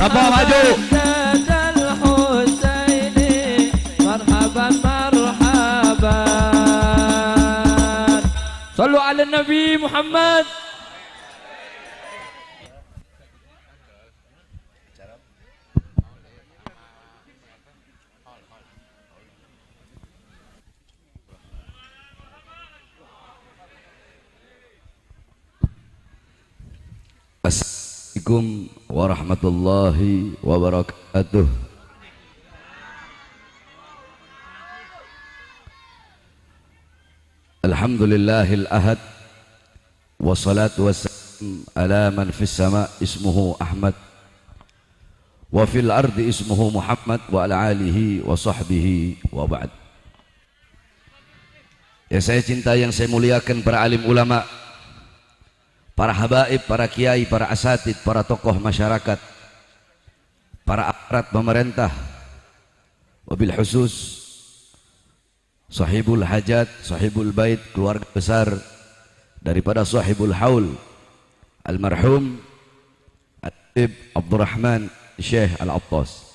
Semua maju. Sallu ala Nabi Muhammad. Assalamualaikum warahmatullahi wabarakatuh. Alhamdulillahil ahad, wassalatu wassalam ala man fis sama ismuhu Ahmad wa fil ardi ismuhu Muhammad wa ala alihi wa sahbihi wa ba'd. Yang saya cintai, yang saya muliakan para alim ulama, para habaib, para kiai, para asatid, para tokoh masyarakat, para aparat pemerintah, wabil khusus sahibul hajat, sahibul bait, keluarga besar daripada sahibul haul almarhum Habib Abdurrahman Syekh Al-Attas.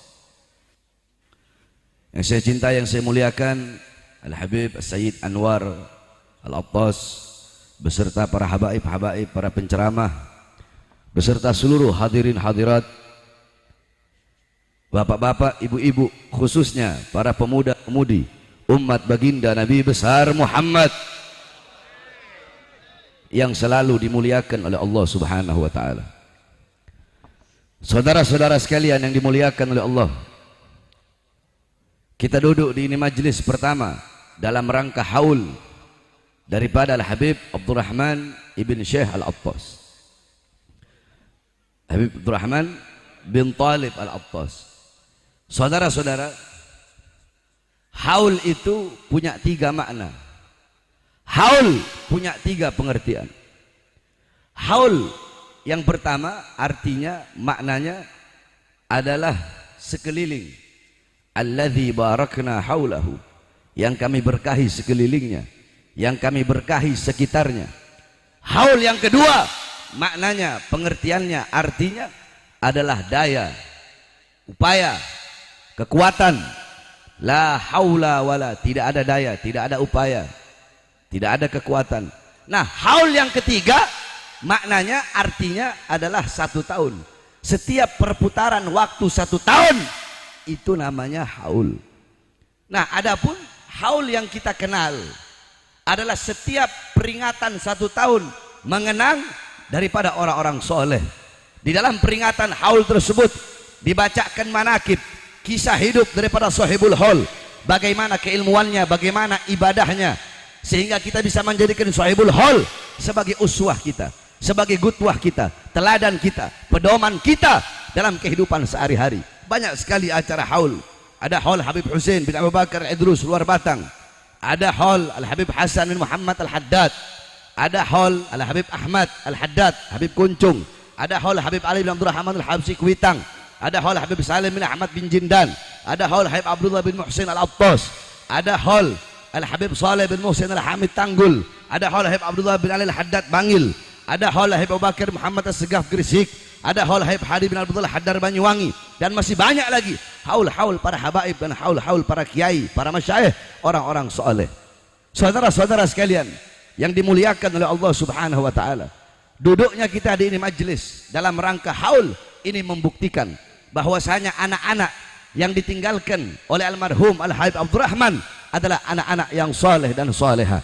Yang saya cintai, yang saya muliakan, Al-Habib Sayyid Anwar Al-Attas beserta para habaib-habaib, para penceramah, beserta seluruh hadirin hadirat, bapak-bapak, ibu-ibu, khususnya para pemuda-pemudi umat baginda Nabi besar Muhammad yang selalu dimuliakan oleh Allah Subhanahu wa taala. Saudara-saudara sekalian yang dimuliakan oleh Allah, kita duduk di ini majlis pertama dalam rangka haul daripada Al-Habib Abdurrahman ibn Syekh Al-Attas, Habib Abdurrahman bin Talib Al-Attas. Saudara-saudara, haul itu punya 3 makna. Haul punya 3 pengertian. Haul yang pertama artinya, maknanya adalah sekeliling. Alladzi barakna haulahu, yang kami berkahi sekelilingnya, yang kami berkahi sekitarnya. Haul yang kedua maknanya, pengertiannya, artinya adalah daya, upaya, kekuatan. La haula wala, tidak ada daya, tidak ada upaya, tidak ada kekuatan. Nah, haul yang ketiga maknanya, artinya adalah 1 tahun. Setiap perputaran waktu 1 tahun itu namanya haul. Nah, adapun haul yang kita kenal adalah setiap peringatan 1 tahun mengenang daripada orang-orang soleh. Di dalam peringatan haul tersebut dibacakan manakib, kisah hidup daripada sahibul haul, bagaimana keilmuannya, bagaimana ibadahnya, sehingga kita bisa menjadikan sahibul haul sebagai uswah kita, sebagai gutwah kita, teladan kita, pedoman kita dalam kehidupan sehari-hari. Banyak sekali acara haul. Ada haul Habib Hussein bin Abu Bakar Idrus luar Batang, ada haul Al-Habib Hasan bin Muhammad Al-Haddad, ada haul Al-Habib Ahmad Al-Haddad Habib Kuncung, ada haul Habib Ali bin Abdurrahman Al-Habsi Kuitang, ada haul Habib Salim bin Ahmad bin Jindan, ada haul Habib Abdullah bin Muhsin Al-Attas, ada haul Al-Habib Saleh bin Muhsin Al-Hamid Tanggul, ada haul Habib Abdullah bin Ali Al-Haddad Bangil, ada haul Habib Abu Bakar Muhammad As-Segaf Gresik, ada haul Habib Hadi bin Abdullah Haddar Banyuwangi, dan masih banyak lagi haul-haul para habaib dan haul-haul para kiai, para masyayikh, orang-orang soleh. Saudara-saudara sekalian yang dimuliakan oleh Allah Subhanahu wa taala, duduknya kita di ini majlis dalam rangka haul ini membuktikan bahwasanya anak-anak yang ditinggalkan oleh almarhum Al-Habib Abdurrahman adalah anak-anak yang soleh dan soleha.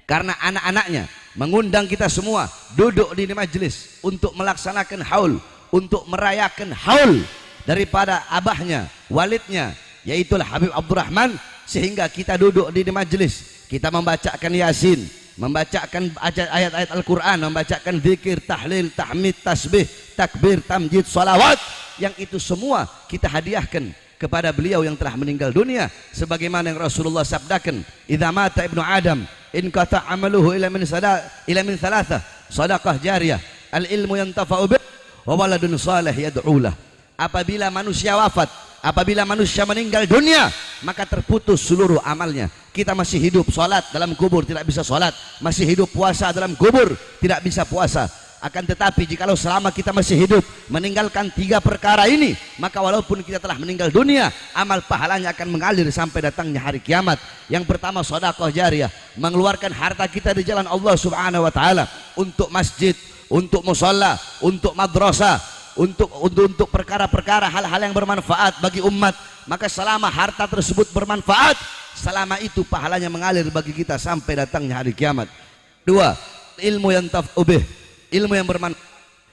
Karena anak-anaknya mengundang kita semua duduk di majlis untuk melaksanakan haul, untuk merayakan haul daripada abahnya, walidnya, yaitu Habib Abdurrahman, sehingga kita duduk di majlis, kita membacakan Yasin, membacakan ayat-ayat Al-Quran, membacakan zikir, tahlil, tahmid, tasbih, takbir, tamjid, salawat, yang itu semua kita hadiahkan kepada beliau yang telah meninggal dunia, sebagaimana yang Rasulullah sabdakan, idza mata ibnu Adam in qata amaluhu ila min thalathah, sadaqah jariyah, al ilmu yantafa'u bih, wa waladun salih yad'ulah. Apabila manusia wafat, apabila manusia meninggal dunia, maka terputus seluruh amalnya. Kita masih hidup, salat dalam kubur tidak bisa salat, masih hidup puasa dalam kubur tidak bisa puasa. Akan tetapi jikalau selama kita masih hidup meninggalkan 3 perkara ini, maka walaupun kita telah meninggal dunia, amal pahalanya akan mengalir sampai datangnya hari kiamat. Yang pertama, sedekah jariyah, mengeluarkan harta kita di jalan Allah Subhanahu wa taala, untuk masjid, untuk musalla, untuk madrasah, untuk perkara-perkara hal-hal yang bermanfaat bagi umat. Maka selama harta tersebut bermanfaat, selama itu pahalanya mengalir bagi kita sampai datangnya hari kiamat. 2, ilmu yang taf'ubih, ilmu yang bermanfaat,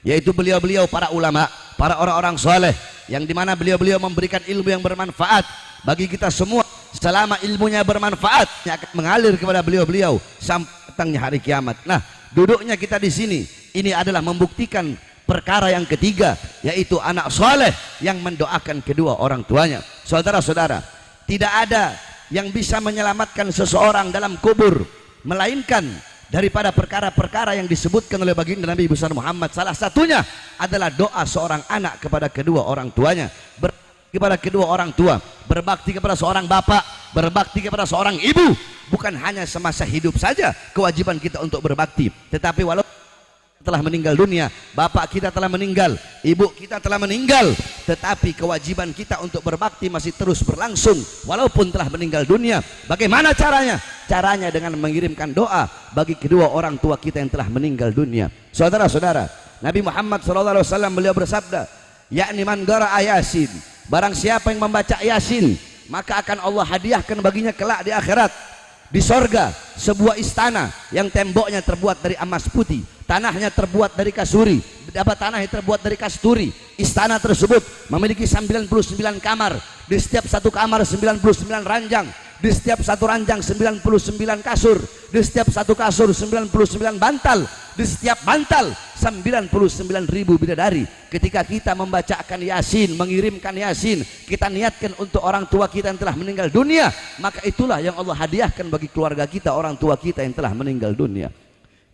yaitu beliau-beliau para ulama, para orang-orang soleh, yang dimana beliau-beliau memberikan ilmu yang bermanfaat bagi kita semua. Selama ilmunya bermanfaat, akan mengalir kepada beliau-beliau sampai datangnya hari kiamat. Nah, duduknya kita di sini, ini adalah membuktikan perkara yang ketiga, yaitu anak soleh yang mendoakan kedua orang tuanya. Saudara-saudara, tidak ada yang bisa menyelamatkan seseorang dalam kubur melainkan daripada perkara-perkara yang disebutkan oleh baginda Nabi besar Muhammad. Salah satunya adalah doa seorang anak kepada kedua orang tuanya, berbakti kepada kedua orang tua, berbakti kepada seorang bapak, berbakti kepada seorang ibu. Bukan hanya semasa hidup saja kewajiban kita untuk berbakti, tetapi walaupun telah meninggal dunia, bapak kita telah meninggal, ibu kita telah meninggal, tetapi kewajiban kita untuk berbakti masih terus berlangsung walaupun telah meninggal dunia. Bagaimana caranya? Caranya dengan mengirimkan doa bagi kedua orang tua kita yang telah meninggal dunia. Saudara-saudara, Nabi Muhammad SAW beliau bersabda, yakni man qara'a Yasin, barang siapa yang membaca Yasin, maka akan Allah hadiahkan baginya kelak di akhirat, di sorga, sebuah istana yang temboknya terbuat dari emas putih, tanahnya terbuat dari kasuri, tanahnya terbuat dari kasturi. Istana tersebut memiliki 99 kamar, di setiap satu kamar 99 ranjang, di setiap satu ranjang 99 kasur, di setiap satu kasur 99 bantal, di setiap bantal 99.000 bidadari. Ketika kita membacakan Yasin, mengirimkan Yasin, kita niatkan untuk orang tua kita yang telah meninggal dunia, maka itulah yang Allah hadiahkan bagi keluarga kita, orang tua kita yang telah meninggal dunia.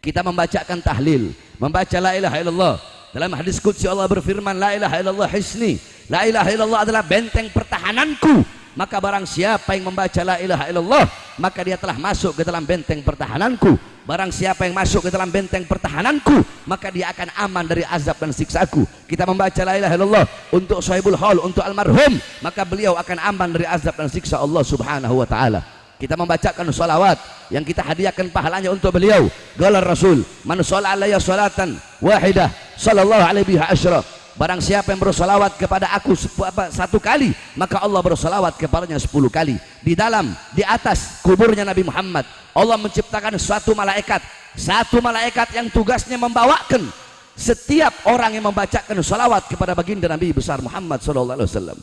Kita membacakan tahlil, membaca la ilaha illallah. Dalam hadis qudsi Allah berfirman, la ilaha illallah hisni, la ilaha illallah adalah benteng pertahananku. Maka barang siapa yang membaca la ilaha illallah, maka dia telah masuk ke dalam benteng pertahananku. Barang siapa yang masuk ke dalam benteng pertahananku, maka dia akan aman dari azab dan siksaku. Kita membaca la ilaha illallah untuk sahibul haul, untuk almarhum, maka beliau akan aman dari azab dan siksa Allah Subhanahu wa taala. Kita membacakan salawat yang kita hadiahkan pahalanya untuk beliau. Qala Rasul, man shalla alayya salatan wahidah sallallahu alaihi asyra. Barang siapa yang bersolawat kepada aku 1 kali, maka Allah bersolawat kepadanya 10 kali. Di atas kuburnya Nabi Muhammad, Allah menciptakan satu malaikat yang tugasnya membawakan setiap orang yang membacakan solawat kepada baginda Nabi besar Muhammad SAW.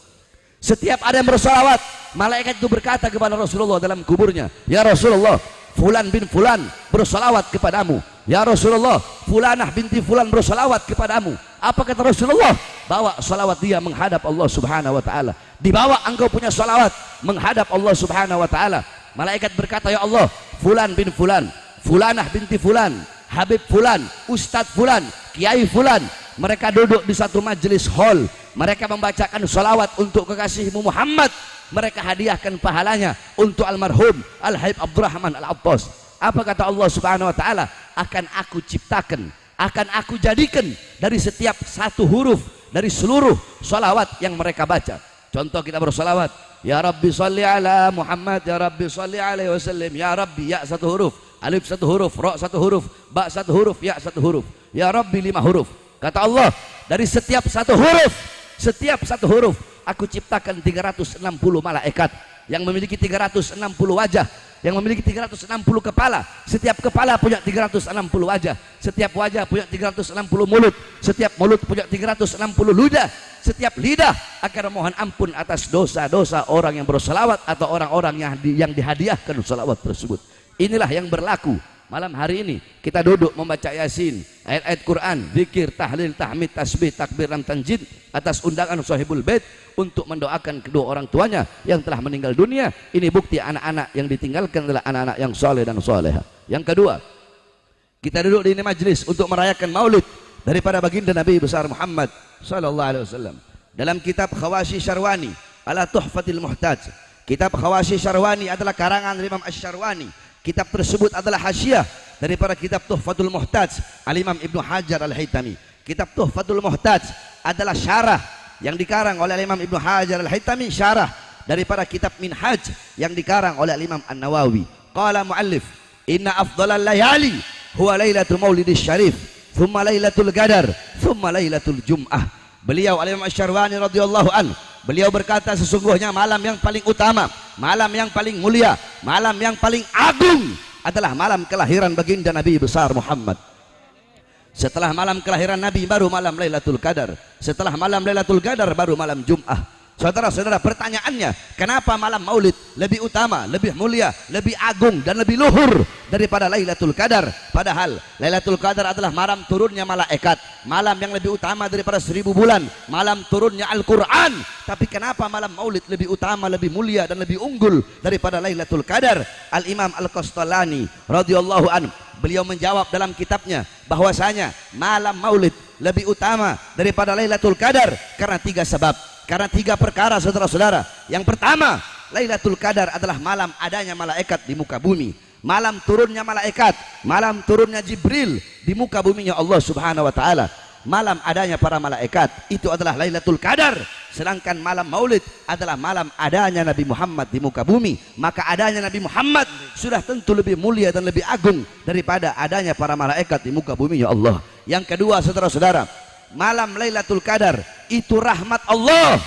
Setiap ada yang bersolawat, malaikat itu berkata kepada Rasulullah dalam kuburnya, ya Rasulullah, Fulan bin Fulan bersolawat kepadamu. Ya Rasulullah, Fulanah binti Fulan bersolawat kepadamu. Apa kata Rasulullah? Bawa solawat dia menghadap Allah Subhanahu wa taala. Dibawa engkau punya solawat menghadap Allah Subhanahu wa taala. Malaikat berkata, ya Allah, Fulan bin Fulan, Fulanah binti Fulan, Habib Fulan, Ustadz Fulan, Kiai Fulan, mereka duduk di satu majelis hall, mereka membacakan solawat untuk kekasihmu Muhammad, mereka hadiahkan pahalanya untuk almarhum Al-Habib Abdurrahman Al-Attas. Apa kata Allah Subhanahu wa taala? Akan aku ciptakan, akan aku jadikan dari setiap satu huruf dari seluruh solawat yang mereka baca. Contoh kita bersolawat, ya Rabbi salli ala Muhammad, ya Rabbi salli alaihi wasallam, ya Rabbi, ya 1 huruf, alif 1 huruf, ra 1 huruf, ba 1 huruf, ya 1 huruf, ya Rabbi 5 huruf. Kata Allah, dari setiap satu huruf aku ciptakan 360 malaikat yang memiliki 360 wajah, yang memiliki 360 kepala. Setiap kepala punya 360 wajah, setiap wajah punya 360 mulut, setiap mulut punya 360 lidah, setiap lidah akan memohon ampun atas dosa-dosa orang yang bersolawat atau orang-orang yang dihadiahkan solawat tersebut. Inilah yang berlaku malam hari ini. Kita duduk membaca Yasin, ayat-ayat Quran, zikir, tahlil, tahmid, tasbih, takbir dan tanjid atas undangan sahibul bait untuk mendoakan kedua orang tuanya yang telah meninggal dunia. Ini bukti anak-anak yang ditinggalkan adalah anak-anak yang soleh dan soleha. Yang kedua, kita duduk di ini majlis untuk merayakan maulid daripada baginda Nabi besar Muhammad sallallahu alaihi wasallam. Dalam kitab Khawashi Syarwani ala Tuhfatil Muhtaj, kitab Khawashi Syarwani adalah karangan Imam Asy-Syarwani. Kitab tersebut adalah hasyiah daripada kitab Tuhfatul Muhtaj Al-Imam Ibnu Hajar Al-Haytami. Kitab Tuhfatul Muhtaj adalah syarah yang dikarang oleh Imam Ibnu Hajar Al-Haytami, syarah daripada kitab Minhaj yang dikarang oleh Imam An-Nawawi. Qala muallif, inna afdhalal layali huwa lailatul maulidis syarif, thumma lailatul qadar, thumma lailatul jum'ah. Beliau Al-Imam Asy-Syarwani radhiyallahu an, beliau berkata sesungguhnya malam yang paling utama, malam yang paling mulia, malam yang paling agung adalah malam kelahiran baginda Nabi besar Muhammad. Setelah malam kelahiran Nabi baru malam Lailatul Qadar. Setelah malam Lailatul Qadar baru malam Jum'ah. Saudara-saudara, pertanyaannya, kenapa malam Maulid lebih utama, lebih mulia, lebih agung dan lebih luhur daripada Lailatul Qadar? Padahal Lailatul Qadar adalah malam turunnya malaikat, malam yang lebih utama daripada 1000 bulan, malam turunnya Al-Qur'an. Tapi kenapa malam Maulid lebih utama, lebih mulia dan lebih unggul daripada Lailatul Qadar? Al-Imam Al-Qastalani radhiyallahu anhu, beliau menjawab dalam kitabnya bahwasanya malam Maulid lebih utama daripada Lailatul Qadar karena 3 sebab. Karena 3 perkara, saudara-saudara. Yang pertama, Lailatul Qadar adalah malam adanya malaikat di muka bumi, malam turunnya malaikat, malam turunnya Jibril di muka buminya Allah Subhanahu wa taala. Malam adanya para malaikat itu adalah Lailatul Qadar. Sedangkan malam Maulid adalah malam adanya Nabi Muhammad di muka bumi. Maka adanya Nabi Muhammad sudah tentu lebih mulia dan lebih agung daripada adanya para malaikat di muka bumi ya Allah. Yang kedua, saudara-saudara, malam Lailatul Qadar itu rahmat Allah,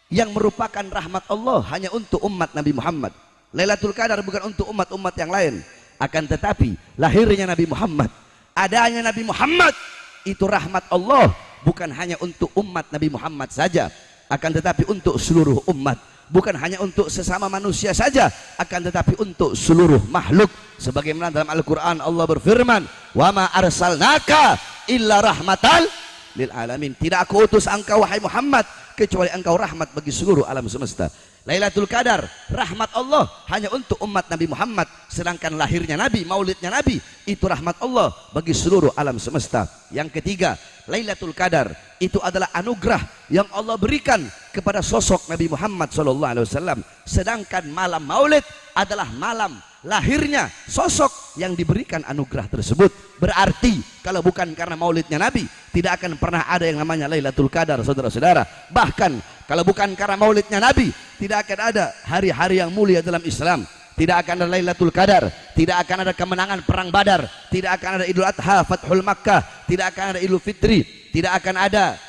yang merupakan rahmat Allah hanya untuk umat Nabi Muhammad. Lailatul Qadar bukan untuk umat-umat yang lain. Akan tetapi lahirnya Nabi Muhammad, adanya Nabi Muhammad itu rahmat Allah, bukan hanya untuk umat Nabi Muhammad saja, akan tetapi untuk seluruh umat. Bukan hanya untuk sesama manusia saja, akan tetapi untuk seluruh makhluk. Sebagaimana dalam Al-Quran Allah berfirman, wa ma arsalnaka illa rahmatal lil alamin. Tidak aku utus engkau wahai Muhammad kecuali engkau rahmat bagi seluruh alam semesta. Lailatul Qadar rahmat Allah hanya untuk umat Nabi Muhammad, sedangkan lahirnya Nabi, maulidnya Nabi itu rahmat Allah bagi seluruh alam semesta. Yang ketiga, Lailatul Qadar itu adalah anugerah yang Allah berikan kepada sosok Nabi Muhammad SAW. Sedangkan malam Maulid adalah malam lahirnya sosok yang diberikan anugerah tersebut. Berarti kalau bukan karena maulidnya Nabi, tidak akan pernah ada yang namanya Lailatul Qadar, saudara-saudara. Bahkan kalau bukan karena maulidnya Nabi, tidak akan ada hari-hari yang mulia dalam Islam. Tidak akan ada Lailatul Qadar, tidak akan ada kemenangan perang Badar, tidak akan ada Idul Adha, Fathul Makkah, tidak akan ada Idul Fitri, tidak akan ada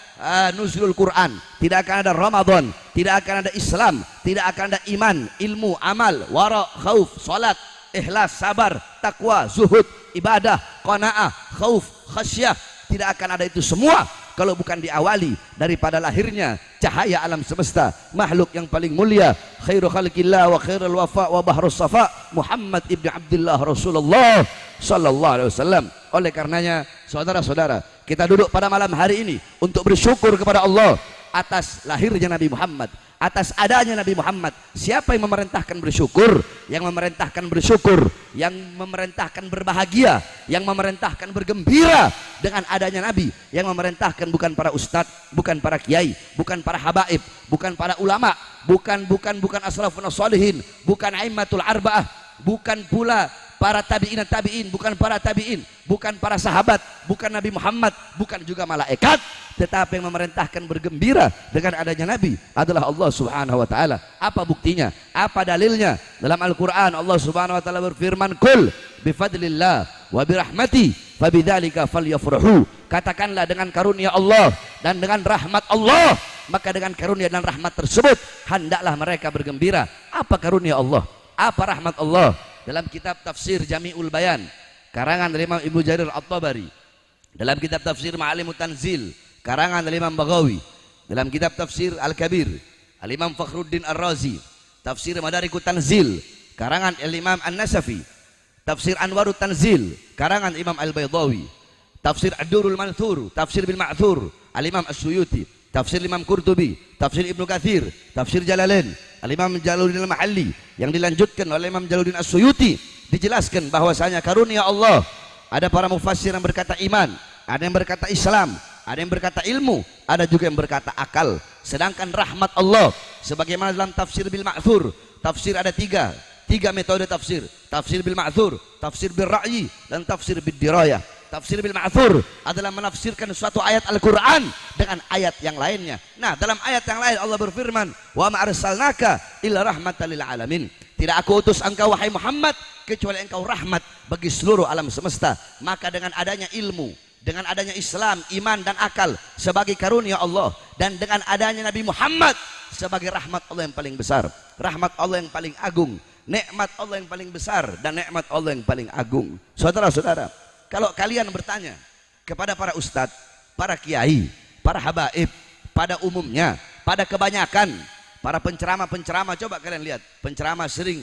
Nuzulul Quran, tidak akan ada Ramadan, tidak akan ada Islam, tidak akan ada iman, ilmu, amal, wara, khauf, salat, ikhlas, sabar, takwa, zuhud, ibadah, qanaah, khauf, khasyah. Tidak akan ada itu semua kalau bukan diawali daripada lahirnya cahaya alam semesta, makhluk yang paling mulia, khairu khalqillah wa khairul wafa wa bahrus safa, Muhammad ibn Abdullah Rasulullah sallallahu alaihi wasallam. Oleh karenanya, saudara-saudara, kita duduk pada malam hari ini untuk bersyukur kepada Allah atas lahirnya Nabi Muhammad, atas adanya Nabi Muhammad. Siapa yang memerintahkan bersyukur? Yang memerintahkan bersyukur, yang memerintahkan berbahagia, yang memerintahkan bergembira dengan adanya Nabi, yang memerintahkan bukan para ustadz, bukan para kiai, bukan para habaib, bukan para ulama, bukan asrafun sholihin, bukan aimatul arba'ah, bukan pula para tabi'in, bukan para tabi'in, bukan para sahabat, bukan Nabi Muhammad, bukan juga malaikat, tetapi yang memerintahkan bergembira dengan adanya Nabi adalah Allah Subhanahu wa taala. Apa buktinya? Apa dalilnya? Dalam Al-Qur'an Allah Subhanahu wa taala berfirman, "Qul bifadlillah wa birahmati fabidzalika falyafrahu." Katakanlah dengan karunia Allah dan dengan rahmat Allah, maka dengan karunia dan rahmat tersebut hendaklah mereka bergembira. Apa karunia Allah? Apa rahmat Allah? Dalam kitab tafsir Jami'ul Bayan karangan dari Imam Ibnu Jarir At-Tabari, dalam kitab tafsir Ma'alimut Tanzil karangan dari Imam Baghawi, dalam kitab tafsir Al-Kabir Al-Imam Fakhruddin Ar-Razi, tafsir Madarikut Tanzil karangan Al-Imam An-Nasafi, tafsir Anwarut Tanzil karangan Imam Al-Baydawi, tafsir Ad-Durrul Manthur, tafsir bil Ma'thur Al-Imam As-Suyuti, tafsir Imam Qurtubi, tafsir Ibnu Katsir, tafsir Jalalain Al-Imam Jalaluddin Al-Mahalli, yang dilanjutkan oleh Imam Jalaluddin As-Suyuti, dijelaskan bahwasanya karunia Allah, ada para mufassir yang berkata iman, ada yang berkata Islam, ada yang berkata ilmu, ada juga yang berkata akal. Sedangkan rahmat Allah sebagaimana dalam tafsir bil Ma'thur, tafsir ada tiga metode tafsir. tafsir bil ma'thur, tafsir bil ra'yi, dan tafsir bil dirayah. Tafsir bil ma'thur adalah menafsirkan suatu ayat Al-Quran dengan ayat yang lainnya. Nah, dalam ayat yang lain Allah berfirman, wa ma arsalnaka illa rahmatan lil alamin. Tidak aku utus engkau wahai Muhammad kecuali engkau rahmat bagi seluruh alam semesta. Maka dengan adanya ilmu, dengan adanya Islam, iman dan akal sebagai karunia Allah, dan dengan adanya Nabi Muhammad sebagai rahmat Allah yang paling besar, rahmat Allah yang paling agung, nikmat Allah yang paling besar, dan nikmat Allah yang paling agung. Saudara-saudara, kalau kalian bertanya kepada para ustadz, para kiai, para habaib, pada umumnya, pada kebanyakan para penceramah-penceramah, coba kalian lihat, penceramah sering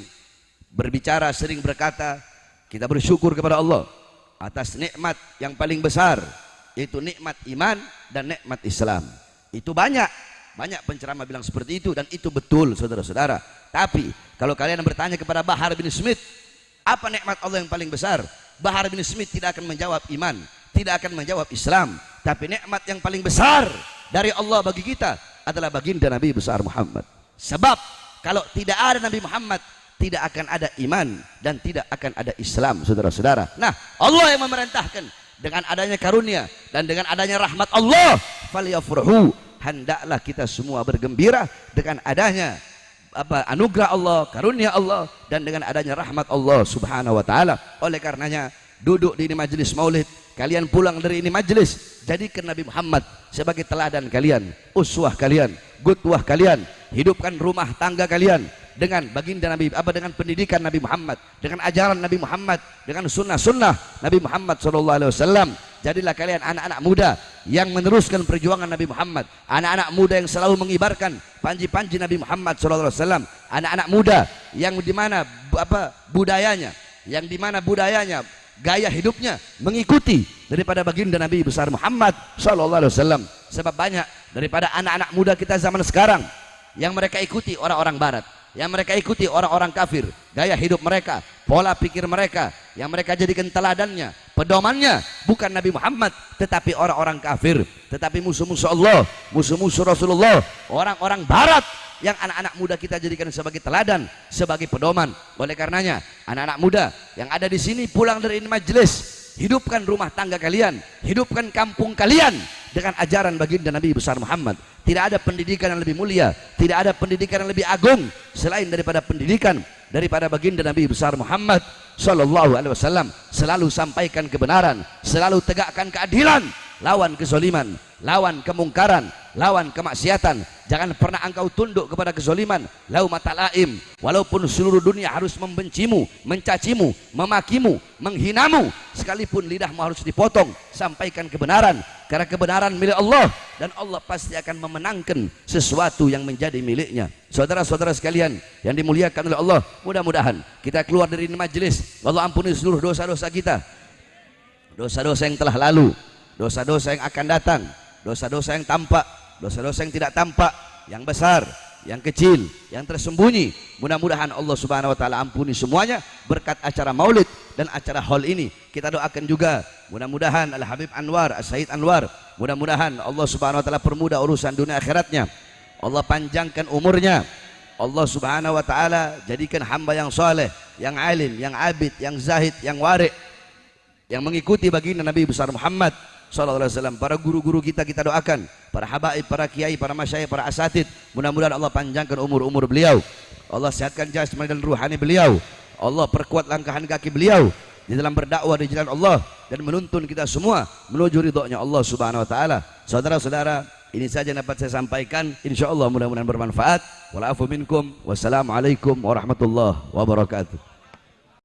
berbicara, sering berkata, kita bersyukur kepada Allah atas nikmat yang paling besar, yaitu nikmat iman dan nikmat Islam. Itu banyak penceramah bilang seperti itu, dan itu betul, saudara-saudara. Tapi kalau kalian bertanya kepada Bahar bin Smith, apa nikmat Allah yang paling besar? Bahar bin Smith tidak akan menjawab iman, tidak akan menjawab Islam, tapi nikmat yang paling besar dari Allah bagi kita adalah baginda Nabi besar Muhammad. Sebab kalau tidak ada Nabi Muhammad, tidak akan ada iman dan tidak akan ada Islam, saudara-saudara. Nah, Allah yang memerintahkan dengan adanya karunia dan dengan adanya rahmat Allah, falyafrahu, hendaklah kita semua bergembira dengan adanya anugerah Allah, karunia Allah, dan dengan adanya rahmat Allah subhanahu wa ta'ala. Oleh karenanya, duduk di ini majelis maulid, kalian pulang dari ini majelis, jadikan Nabi Muhammad sebagai teladan kalian, uswah kalian, qudwah kalian. Hidupkan rumah tangga kalian dengan baginda Nabi, dengan pendidikan Nabi Muhammad, dengan ajaran Nabi Muhammad, dengan sunnah-sunnah Nabi Muhammad SAW. Jadilah kalian anak-anak muda yang meneruskan perjuangan Nabi Muhammad, anak-anak muda yang selalu mengibarkan panji-panji Nabi Muhammad SAW, anak-anak muda yang dimana budayanya, gaya hidupnya mengikuti daripada baginda Nabi besar Muhammad SAW. Sebab banyak daripada anak-anak muda kita zaman sekarang yang mereka ikuti orang-orang barat, yang mereka ikuti orang-orang kafir, gaya hidup mereka, pola pikir mereka, yang mereka jadikan teladannya, pedomannya bukan Nabi Muhammad, tetapi orang-orang kafir, tetapi musuh-musuh Allah, musuh-musuh Rasulullah, orang-orang barat yang anak-anak muda kita jadikan sebagai teladan, sebagai pedoman. Oleh karenanya, anak-anak muda yang ada di sini pulang dari ini majelis, hidupkan rumah tangga kalian, hidupkan kampung kalian dengan ajaran baginda Nabi besar Muhammad. Tidak ada pendidikan yang lebih mulia, tidak ada pendidikan yang lebih agung selain daripada pendidikan daripada baginda Nabi besar Muhammad sallallahu alaihi wasallam. Selalu sampaikan kebenaran, selalu tegakkan keadilan, lawan kezaliman, lawan kemungkaran, lawan kemaksiatan. Jangan pernah engkau tunduk kepada kezaliman, laumatal laim, walaupun seluruh dunia harus membencimu, mencacimu, memakimu, menghinamu, sekalipun lidahmu harus dipotong. Sampaikan kebenaran, karena kebenaran milik Allah, dan Allah pasti akan memenangkan sesuatu yang menjadi miliknya. Saudara-saudara sekalian yang dimuliakan oleh Allah, mudah-mudahan kita keluar dari ini majelis, Allah ampuni seluruh dosa-dosa kita, dosa-dosa yang telah lalu, dosa-dosa yang akan datang, dosa-dosa yang tampak, dosa-dosa yang tidak tampak, yang besar, yang kecil, yang tersembunyi. Mudah-mudahan Allah subhanahu wa ta'ala ampuni semuanya berkat acara maulid dan acara hall ini. Kita doakan juga mudah-mudahan Al-Habib Anwar, As-Sayyid Anwar, mudah-mudahan Allah subhanahu wa ta'ala permudah urusan dunia akhiratnya, Allah panjangkan umurnya, Allah subhanahu wa ta'ala jadikan hamba yang soleh, yang alim, yang abid, yang zahid, yang wari', yang mengikuti baginda Nabi besar Muhammad sallallahu alaihi wasallam. Para guru-guru kita doakan, para habaib, para kiai, para masyayikh, para asatid, mudah-mudahan Allah panjangkan umur-umur beliau, Allah sehatkan jasmani dan ruhani beliau, Allah perkuat langkahan kaki beliau di dalam berdakwah di jalan Allah dan menuntun kita semua menuju ridhonya Allah subhanahu wa ta'ala. Saudara-saudara, ini saja yang dapat saya sampaikan, insyaallah mudah-mudahan bermanfaat. Wal afu minkum, wassalamualaikum warahmatullahi wabarakatuh.